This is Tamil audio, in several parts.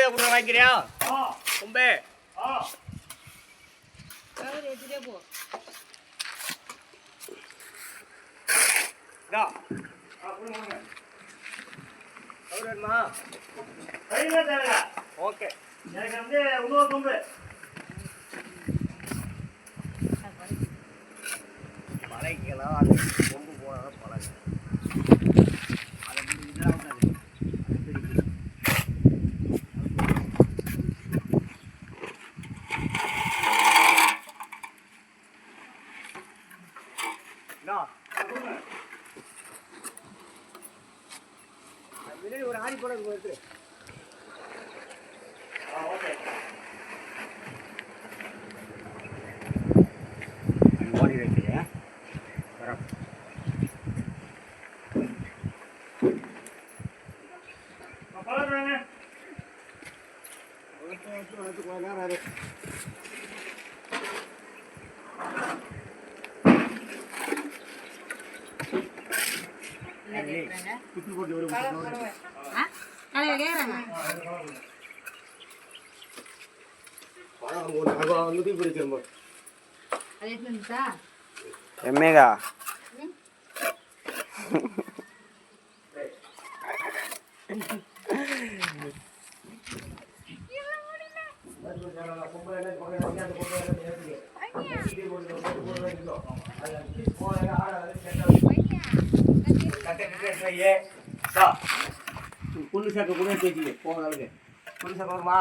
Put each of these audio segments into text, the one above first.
வாங்கிக்கிறியா கும்பே ஓகே எனக்கு வந்து இன்னொரு கொம்பு பழகிக்கலாம் அது கொம்பு போனாதான் பழகு அதை இதெல்லாம் ஒரு ஆடி போட இருக்கு ஓகே ஓடி வைக்கிறேன் வரோம் பழகுறாங்க ఎమ్మేగా புல்லு சாக்க கூட தேய்ச்சி போங்க புல்லு சாக்க வருமா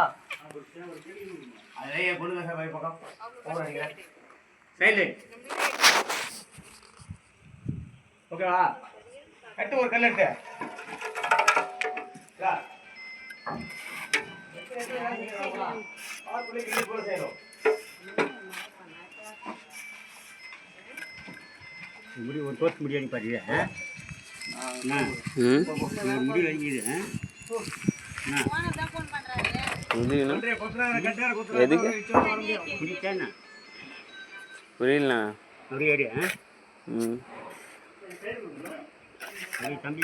அதே புல்லு சாக்க போய் பக்கம் போக நினைக்கிறேன் சைடு ஓகேவா கட்டு ஒரு கல் எடுத்து முடி ஒரு தோத்து முடியாது பாரு முடி அடிக்குது புரியல தம்பி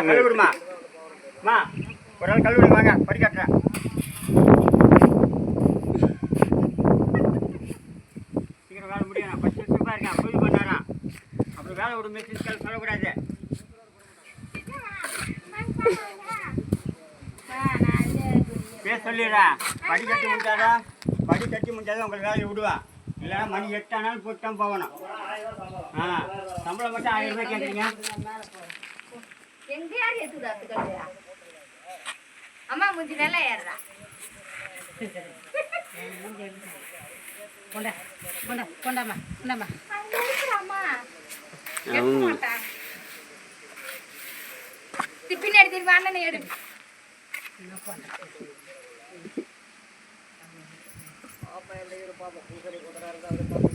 கழுவிடுமா ஒரு நாள் கழுவிடு வாங்க படிக்காட்டுறேன் சீக்கிரம் வேலை முடியும் 10 நிமிஷம் இருக்கேன் போய் பண்ணாராம் அப்புறம் வேலை விட மிஷின் சொல்லக்கூடாது பேச சொல்லிடுறேன் படி கட்டி முடிச்சாதான் உங்களுக்கு வேலையை விடுவேன் இல்லைன்னா மணி 8 ஆனாலும் போட்டு தான் போகணும் சம்பளம் மட்டும் 1000 ரூபாய் கேட்குறீங்க எங்க யார் ஏத்துடா அம்மா மூஞ்சி நல்லா ஏறா கொண்டா கொண்டா கொண்டாமா கொண்டாமா அம்மா ஏத்துடா டிபின் எடுத்து வாண்ணனே எடு என்ன பண்ற பாப்பா இல்ல பாப்பா பூசரி கொண்டறா இருந்தா அவரு பாப்பா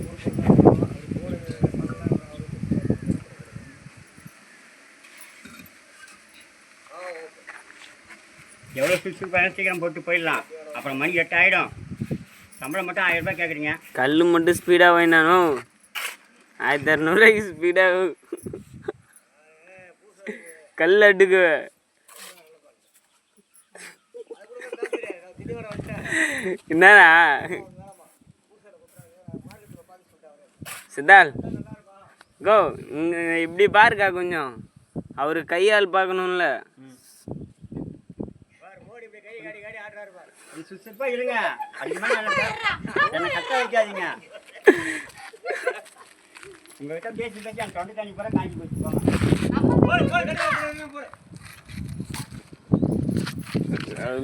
எவ்வளோ சுறுசுறுப்பாக சீக்கிரம் போட்டு போயிடலாம் அப்புறம் மணி 8 ஆகிடும் சம்பளம் மட்டும் 1000 ரூபாய் கேட்குறீங்க கல் மட்டும் ஸ்பீடாக வாங்கினாலும் 1200 ரூபாய்க்கு ஸ்பீடாக கல் அடுக்கு என்னடா சித்தால் கோ இப்படி பாருக்கா கொஞ்சம் அவரு கையால் பார்க்கணும்ல சுறுசுறுப்பா இருங்க என்ன கட்ட வைக்காதீங்க உங்ககிட்ட பேசி பேசி அந்த தொண்டை தண்ணி பூரா காஞ்சி போச்சு போங்க அது